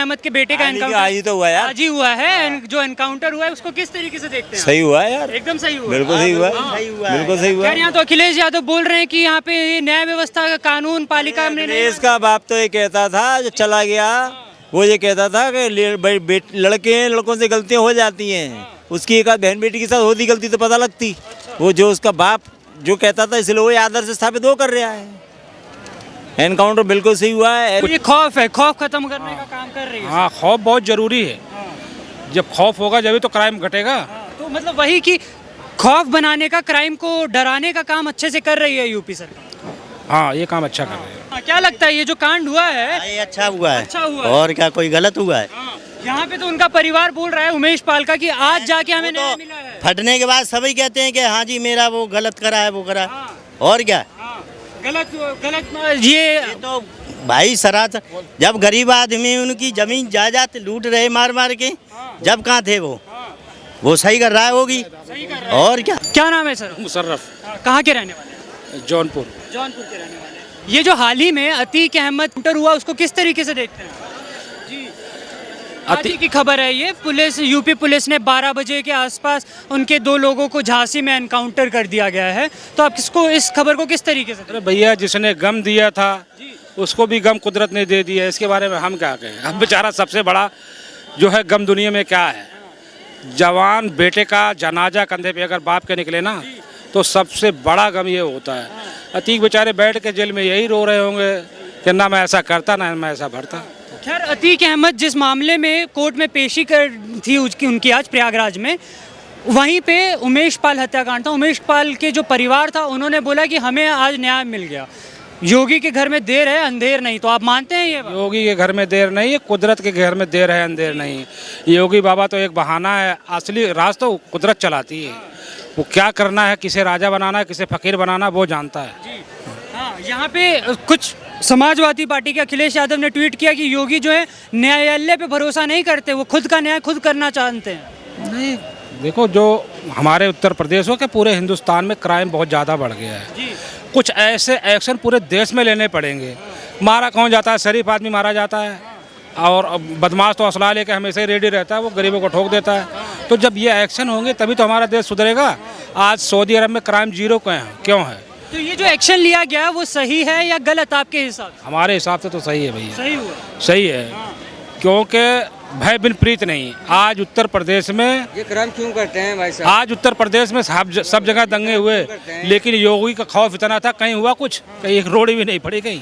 अहमद के बेटे का एनकाउंटर आज ही तो हुआ यार। आज ही हुआ है। जो एनकाउंटर हुआ है उसको किस तरीके से देखते हैं? सही हुआ है यार, एकदम सही हुआ। बिल्कुल सही हुआ है, बिल्कुल सही हुआ यार यहाँ तो अखिलेश यादव बोल रहे हैं कि यहाँ पे ये न्याय व्यवस्था का कानून पालिका में नहीं। देश का बाप तो ये कहता था, जो चला गया वो ये कहता था कि लड़के हैं, लड़कों से गलतियां हो जाती हैं, उसकी एक आध बहन बेटी के साथ होती गलती तो पता लगती। वो जो उसका बाप जो कहता था, इसलिए वो आदर्श स्थापित वो कर रहा है। एनकाउंटर बिल्कुल सही हुआ है। ये खौफ है, खौफ खत्म करने का काम कर रही है। हाँ, खौफ बहुत जरूरी है। जब खौफ होगा जब तो क्राइम घटेगा। तो मतलब वही कि खौफ बनाने का, क्राइम को डराने का काम अच्छे से कर रही है यूपी सरकार। हाँ, ये काम अच्छा कर रहे हैं। क्या लगता है ये जो कांड हुआ है ये अच्छा हुआ है? अच्छा हुआ है। और क्या कोई गलत हुआ है? यहाँ पे तो उनका परिवार बोल रहा है, उमेश पाल का, कि आज जाके हमें न्याय मिला है। फटने के बाद सभी कहते हैं कि हाँ जी मेरा वो गलत करा है, वो करा। और क्या गलत गलत ये तो भाई सरासर, जब गरीब आदमी उनकी जमीन जायदाद लूट रहे मार मार के, जब कहाँ थे वो सही कर रहा है होगी। और क्या नाम है सर? मुशर्रफ। कहाँ के रहने वाले? जौनपुर के रहने वाले। ये जो हाल ही में अतीक अहमद एनकाउंटर हुआ, उसको किस तरीके से देखते हैं? जी, आज ही की खबर है ये। यूपी पुलिस ने 12 बजे के आसपास उनके 2 लोगों को झांसी में एनकाउंटर कर दिया गया है। तो आप इस खबर को किस तरीके से? अरे भैया, जिसने गम दिया था उसको भी गम कुदरत ने दे दिया। इसके बारे में हम क्या कहें? अब बेचारा सबसे बड़ा जो है गम दुनिया में क्या है? जवान बेटे का जनाजा कंधे पे अगर बाप के निकले ना, तो सबसे बड़ा गम ये होता है। अतीक बेचारे बैठ के जेल में यही रो रहे होंगे कि ना मैं ऐसा करता, ना मैं ऐसा भरता। खैर, अतीक अहमद जिस मामले में कोर्ट में पेशी कर थी उनकी आज प्रयागराज में, वहीं पे उमेश पाल हत्याकांड था। उमेश पाल के जो परिवार था उन्होंने बोला कि हमें आज न्याय मिल गया। योगी के घर में देर है, अंधेर नहीं। तो आप मानते हैं ये बात? योगी के घर में देर नहीं है, कुदरत के घर में देर है, अंधेर नहीं। योगी बाबा तो एक बहाना है, असली राज तो कुदरत चलाती है। वो क्या करना है, किसे राजा बनाना है, किसे फकीर बनाना है, वो जानता है। हाँ, यहाँ पे कुछ समाजवादी पार्टी के अखिलेश यादव ने ट्वीट किया कि योगी जो है न्यायालय पे भरोसा नहीं करते, वो खुद का न्याय खुद करना चाहते हैं। नहीं, देखो, जो हमारे उत्तर प्रदेश हो के पूरे हिंदुस्तान में क्राइम बहुत ज़्यादा बढ़ गया है। कुछ ऐसे एक्शन पूरे देश में लेने पड़ेंगे। मारा कौन जाता है? शरीफ आदमी मारा जाता है, और बदमाश तो असला लेके हमेशा ही रेडी रहता है, वो गरीबों को ठोक देता है। तो जब ये एक्शन होंगे तभी तो हमारा देश सुधरेगा। आज सऊदी अरब में क्राइम 0 क्यों है? तो ये जो एक्शन लिया गया वो सही है या गलत आपके हिसाब से? हमारे हिसाब से तो सही है भैया। सही हुआ, सही है। क्योंकि भय बिन प्रीत नहीं। आज उत्तर प्रदेश में ये क्राइम क्यों करते हैं भाई साहब? आज उत्तर प्रदेश में सब जगह दंगे हुए, लेकिन योगी का खौफ इतना था, कहीं हुआ कुछ? कहीं एक रोड भी नहीं पड़ी कहीं।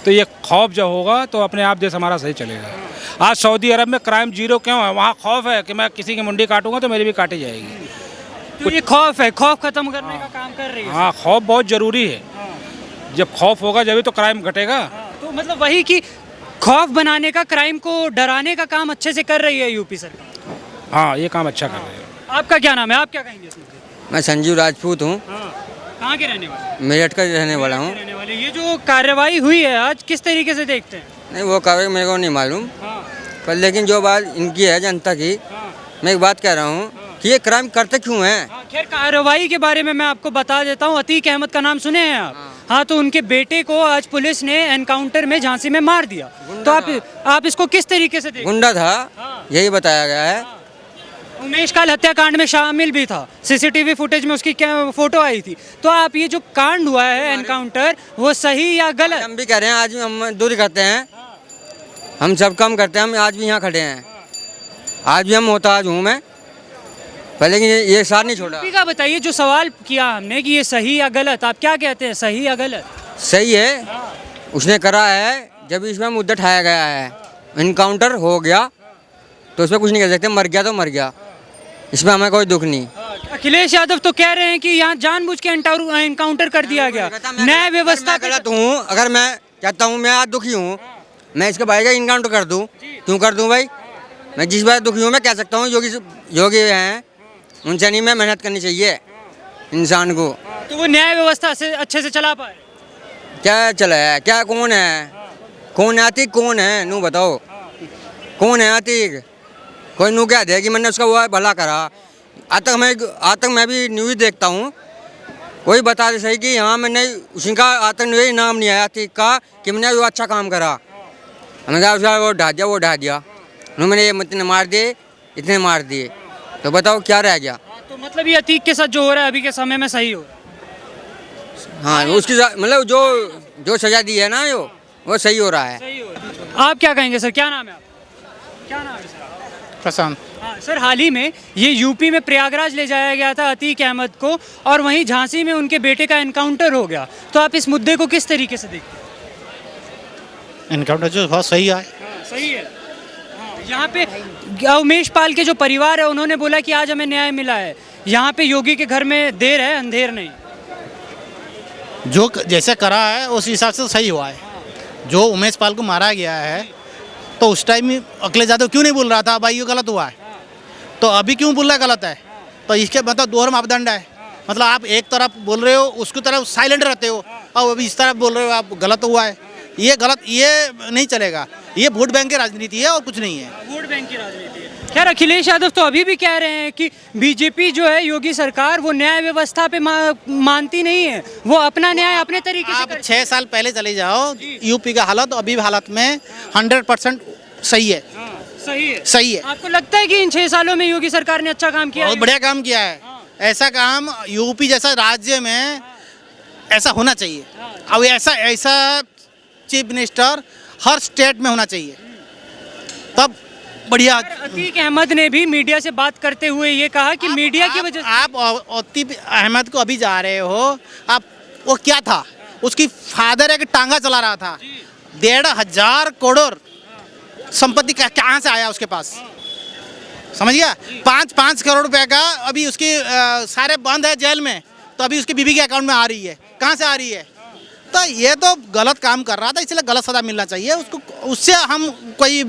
तो ये खौफ जब होगा तो अपने आप देश हमारा सही चलेगा। आज सऊदी अरब में क्राइम 0 क्यों है? वहाँ खौफ है कि मैं किसी की मुंडी काटूंगा तो मेरी भी काटी जाएगी। तो ये खौफ है, खौफ खत्म करने का काम कर रही है। हाँ, खौफ बहुत जरूरी है। जब खौफ होगा जब तो क्राइम घटेगा। तो मतलब वही कि खौफ बनाने का, क्राइम को डराने का काम अच्छे से कर रही है यूपी सरकार। हाँ, ये काम अच्छा कर रहे हैं। आपका क्या नाम है? आप क्या कहेंगे इसमें? मैं संजीव राजपूत हूँ, कहाँ के रहने वाले? मेरठ का रहने वाला हूँ। रहने वाले। ये जो कार्रवाई हुई है आज, किस तरीके से देखते हैं? नहीं, वो कार्रवाई मेरे को नहीं मालूम, पर लेकिन जो बात इनकी है जनता की, मैं एक बात कह रहा हूँ कि ये क्राइम करते क्यों हैं? खैर, कार्रवाई के बारे में मैं आपको बता देता हूँ। अतीक अहमद का नाम सुने हैं आप? हाँ, तो उनके बेटे को आज पुलिस ने एनकाउंटर में झांसी में मार दिया। तो आप इसको किस तरीके से देखते? गुंडा था, यही बताया गया है। उमेश पाल हत्याकांड में शामिल भी था, सीसीटीवी फुटेज में उसकी क्या फोटो आई थी। तो आप ये जो कांड हुआ है एनकाउंटर, वो सही या गलत? हम भी कह रहे हैं, आज भी हम दूरी करते हैं, हम सब काम करते हैं, हम आज भी यहाँ खड़े हैं, आज भी हम मोहताज हूँ मैं, पर लेकिन ये साथ नहीं छोड़ा। का बताइए, जो सवाल किया हमने कि ये सही या गलत, आप क्या कहते हैं, सही या गलत? सही है, उसने करा है। जब इसमें मुद्दा उठाया गया है, इनकाउंटर हो गया तो इसमें कुछ नहीं कर सकते, मर गया तो मर गया, इसमें हमें कोई दुख नहीं। अखिलेश यादव तो कह रहे हैं कि यहाँ जानबूझ के एनकाउंटर कर दिया गया, न्याय व्यवस्था गलत हूँ। अगर मैं कहता हूँ मैं आज दुखी हूँ, मैं इसके भाई का इनकाउंटर कर दूँ, क्यों कर दूँ भाई? मैं जिस बात दुखी हूँ मैं कह सकता हूँ, योगी हैं, उनसे नहीं, मैं मेहनत करनी चाहिए इंसान को। तो वो न्याय व्यवस्था से अच्छे से चला पाए? क्या चला है? क्या कौन है? कौन है आतिक? कौन है नू बताओ, कौन है आतिक? कोई नू क्या दे कि मैंने उसका वो भला करा। आज तक मैं भी न्यूज़ देखता हूँ, कोई बता दे सही कि हाँ मैंने उसी का आज तक नाम नहीं आया आतिक का कि मैंने वो अच्छा काम करा। हमने कहा उसका वो ढा दिया, उन्होंने इतने मार दिए, इतने मार दिए, तो बताओ क्या रह गया। तो मतलब ये अतीक के साथ जो हो रहा है अभी के समय में सही हो रहा है? हाँ उसकी मतलब जो सजा दी है ना वो सही हो रहा है। सही हो रहा है। आप क्या कहेंगे सर, क्या नाम है आपका? क्या नाम है सर? प्रशांत। हाँ सर, हाल ही में ये यूपी में प्रयागराज ले जाया गया था अतीक अहमद को, और वहीं झांसी में उनके बेटे का एनकाउंटर हो गया। तो आप इस मुद्दे को किस तरीके से देखते हैं? इनकाउंटर जो बहुत सही है। सही है। यहाँ पे उमेश पाल के जो परिवार है उन्होंने बोला कि आज हमें न्याय मिला है। यहाँ पे योगी के घर में देर है, अंधेर नहीं। जो जैसे करा है उस हिसाब से सही हुआ है। जो उमेश पाल को मारा गया है तो उस टाइम अखिलेश यादव क्यों नहीं बोल रहा था भाई ये गलत हुआ है, तो अभी क्यों बोल रहा है गलत है? तो इसके मतलब दोहरा मापदंड है। मतलब आप एक तरफ बोल रहे हो उसकी तरफ साइलेंट रहते हो, और अभी इस तरफ बोल रहे हो आप गलत हुआ है। ये गलत, ये नहीं चलेगा। ये वोट बैंक की राजनीति है और कुछ नहीं है। वोट बैंक की राजनीति है। खैर अखिलेश यादव तो अभी भी कह रहे हैं कि बीजेपी जो है, योगी सरकार, वो न्याय व्यवस्था पे मानती नहीं है, वो अपना न्याय अपने तरीके से आप करती 6 साल पहले चले जाओ, यूपी का हालत अभी हालत में 100% सही है। सही है। सही है। आपको लगता है कि इन 6 सालों में योगी सरकार ने अच्छा काम किया बहुत है? बढ़िया काम किया है। ऐसा काम यूपी जैसा राज्य में ऐसा होना चाहिए। अब ऐसा चीफ मिनिस्टर हर स्टेट में होना चाहिए, तब बढ़िया। अतीक अहमद ने भी मीडिया से बात करते हुए ये कहा कि मीडिया की वजह से आप अतीक अहमद को अभी जा रहे हो, आप वो क्या था, उसकी फादर एक टांगा चला रहा था, 1,500 करोड़ संपत्ति कहाँ से आया उसके पास, समझ गया? 5-5 करोड़ रुपए का अभी उसकी सारे बंद है जेल में, तो अभी उसकी बीवी के अकाउंट में आ रही है। कहाँ से आ रही है? तो ये तो गलत काम कर रहा था, इसलिए गलत सजा मिलना चाहिए उसको। उससे हम कोई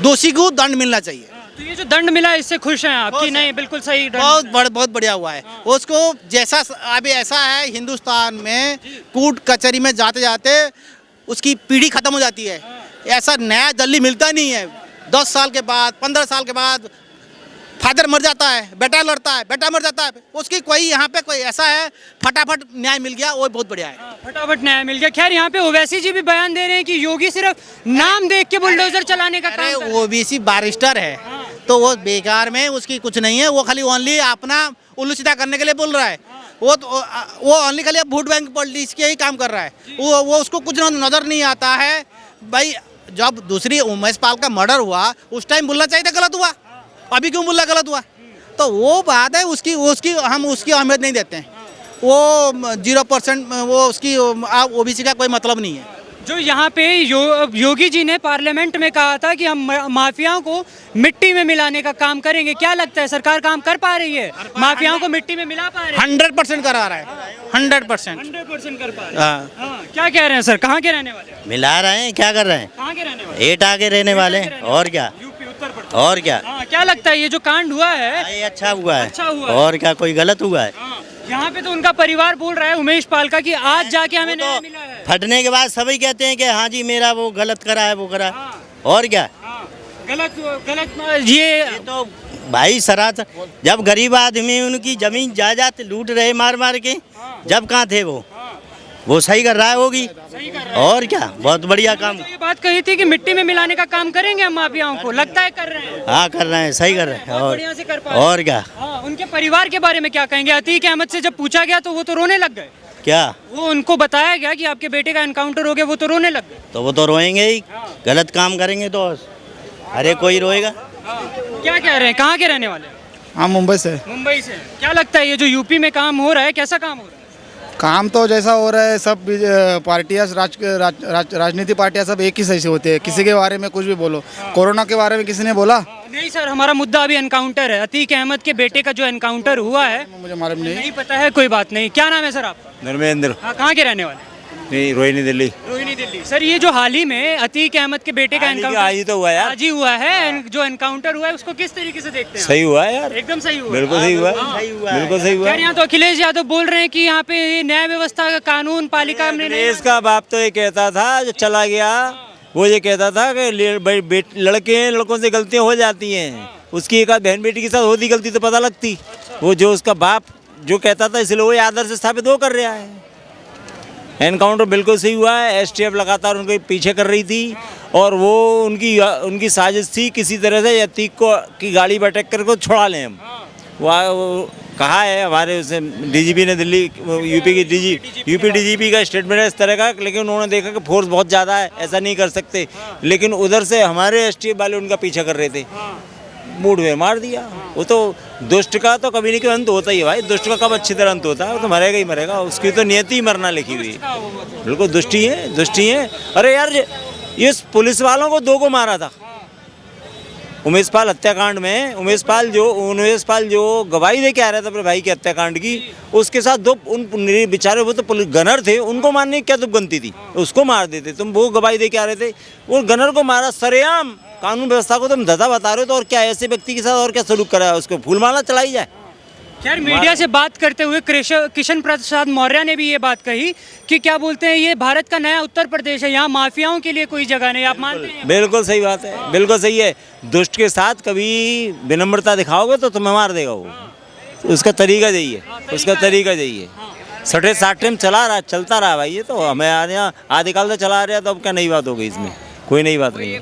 दोषी को दंड मिलना चाहिए। तो ये जो दंड मिला है इससे खुश हैं आप कि नहीं? बिल्कुल सही दंड। बहुत बढ़िया हुआ है। उसको जैसा अभी ऐसा है हिंदुस्तान में, कोर्ट कचहरी में जाते जाते उसकी पीढ़ी खत्म हो जाती है। ऐसा नया जल्दी मिलता नहीं है। 10 साल के बाद, 15 साल के बाद फादर मर जाता है, बेटा लड़ता है, बेटा मर जाता है, उसकी कोई यहाँ पे कोई ऐसा है फटाफट न्याय मिल गया, वो बहुत बढ़िया है। फटाफट न्याय मिल गया। खैर यहाँ पे ओवैसी जी भी बयान दे रहे हैं कि योगी सिर्फ नाम देख के बुलडोजर चलाने का काम कर रहे हैं। ओबीसी बैरिस्टर है तो वो बेकार में, उसकी कुछ नहीं है। वो खाली ओनली अपना उल्लू सीधा करने के लिए बोल रहा है। वो ओनली खाली वोट बैंक पॉलिटिक्स के ही काम कर रहा है। वो उसको कुछ नजर नहीं आता है। भाई जब दूसरी उमेश पाल का मर्डर हुआ उस टाइम बोलना चाहिए था गलत हुआ, अभी क्यों बोल रहा गलत हुआ? तो वो बात है, उसकी हम उसकी अहमियत नहीं देते हैं। वो 0% वो उसकी ओबीसी का कोई मतलब नहीं है। जो यहाँ पे योगी जी ने पार्लियामेंट में कहा था कि हम माफियाओं को मिट्टी में मिलाने का काम करेंगे, क्या लगता है सरकार काम कर पा रही है? माफियाओं को मिट्टी में मिला पा रही है? 100% करा रहा है। 100% 100% कर पा रहे हैं। क्या कह रहे हैं सर, कहाँ के रहने वाले हैं? मिला रहे हैं, क्या कर रहे हैं? कहाँ के रहने वाले? एटा के रहने वाले हैं, और क्या? यूपी उत्तर प्रदेश। और क्या? क्या लगता है ये जो कांड हुआ है ये अच्छा हुआ है। अच्छा हुआ है। और क्या कोई गलत हुआ है? यहाँ पे तो उनका परिवार बोल रहा है उमेश पाल का कि आज जाके हमें न्याय मिला है। फटने के बाद सभी कहते हैं कि हाँ जी मेरा वो गलत करा है, वो करा है। और क्या? गलत ये तो भाई सरासर जब गरीब आदमी उनकी जमीन जायदाद लूट रहे मार मार के, जब कहाँ थे वो सही कर रहा है होगी। और क्या, बहुत बढ़िया काम। ये बात कही थी कि मिट्टी में मिलाने का काम करेंगे हम माफियाओं को, लगता है कर रहे हैं। हाँ कर रहे हैं, सही कर रहे हैं। बहुत बढ़िया से कर पा रहे हैं। और क्या? हाँ, उनके परिवार के बारे में क्या कहेंगे? अतीक अहमद से जब पूछा गया तो वो तो रोने लग गए। क्या? वो उनको बताया गया कि आपके बेटे का एनकाउंटर हो गया, वो तो रोने लग गए। तो वो तो रोएंगे ही, गलत काम करेंगे तो अरे कोई रोएगा। क्या कह रहे हैं, कहाँ के रहने वाले? हाँ मुंबई से। मुंबई से। क्या लगता है ये जो यूपी में काम हो रहा है, कैसा काम हो रहा है? काम तो जैसा हो रहा है, सब पार्टियाँ राजनीति पार्टियाँ सब एक ही सही से होती है। किसी के बारे में कुछ भी बोलो। कोरोना के बारे में किसी ने बोला? नहीं सर, हमारा मुद्दा अभी एनकाउंटर है। अतीक अहमद के बेटे का जो एनकाउंटर हुआ है, मुझे मालूम नहीं पता है। कोई बात नहीं। क्या नाम है सर आपका? धर्मेंद्र। हाँ, कहाँ के रहने वाले? नहीं, रोहिणी दिल्ली। रोहिणी दिल्ली। सर ये जो हाल ही में अतीक अहमद के बेटे का एनकाउंटर आज ही तो हुआ यार। आज ही हुआ है, जो एनकाउंटर हुआ है उसको किस तरीके से देखते हैं? सही हुआ है यार, एकदम सही हुआ। बिल्कुल सही हुआ, बिल्कुल सही हुआ। यार यहाँ तो अखिलेश यादव बोल रहे हैं कि यहाँ पे न्याय व्यवस्था का कानून पालिका में नहीं। देश का बाप तो ये कहता था जो चला गया, वो ये कहता था कि लड़के लड़कों से गलतियां हो जाती हैं, उसकी एक बहन बेटी के साथ होती गलती तो पता लगती। वो जो उसका बाप जो कहता था, इसलिए वो आदर्श स्थापित वो कर रहा है। एनकाउंटर बिल्कुल सही हुआ है। एसटीएफ लगातार उनके पीछे कर रही थी और वो उनकी साजिश थी किसी तरह से अतीक को की गाड़ी पर अटैक करके छुड़ा लें हम। वो कहा है हमारे उसे डीजीपी ने, दिल्ली यूपी डीजीपी का स्टेटमेंट है इस तरह का, लेकिन उन्होंने देखा कि फोर्स बहुत ज़्यादा है, ऐसा नहीं कर सकते। लेकिन उधर से हमारे एसटीएफ वाले उनका पीछा कर रहे थे, मूड में मार दिया। वो तो दुष्ट का तो कभी नहीं कभी अंत होता ही है भाई, दुष्ट का कब अच्छी तरह अंत होता है, वो तो मरेगा ही मरेगा, उसकी तो नियति ही मरना लिखी हुई है। बिल्कुल दुष्टी है। अरे यार ये पुलिस वालों को 2 को मारा था उमेश पाल हत्याकांड में। उमेश पाल जो गवाही दे के आ रहा था अपने भाई के हत्याकांड की, उसके साथ 2 उन बेचारे वो तो पुलिस गनर थे, उनको मारने की क्या दुर्गंती थी, उसको मार देते तुम। वो गवाही दे के आ रहे थे, वो गनर को मारा सरेआम। कानून व्यवस्था को तुम धजा बता रहे हो तो और क्या ऐसे व्यक्ति के साथ और क्या सलूक करा है, उसको फूलमाला चलाई जाए। खैर मीडिया से बात करते हुए किशन प्रसाद मौर्य ने भी ये बात कही कि क्या बोलते हैं, ये भारत का नया उत्तर प्रदेश है, यहाँ माफियाओं के लिए कोई जगह नहीं। आप मानते हैं? बिल्कुल सही बात है, बिल्कुल सही है। दुष्ट के साथ कभी विनम्रता दिखाओगे तो तुम्हें मार देगा वो। उसका तरीका यही है। सटे साटे में चलता रहा भाई, ये तो हमें यहाँ आदिकाल से चला आ रहा, तो अब क्या नई बात हो गई इसमें? कोई नई बात नहीं है।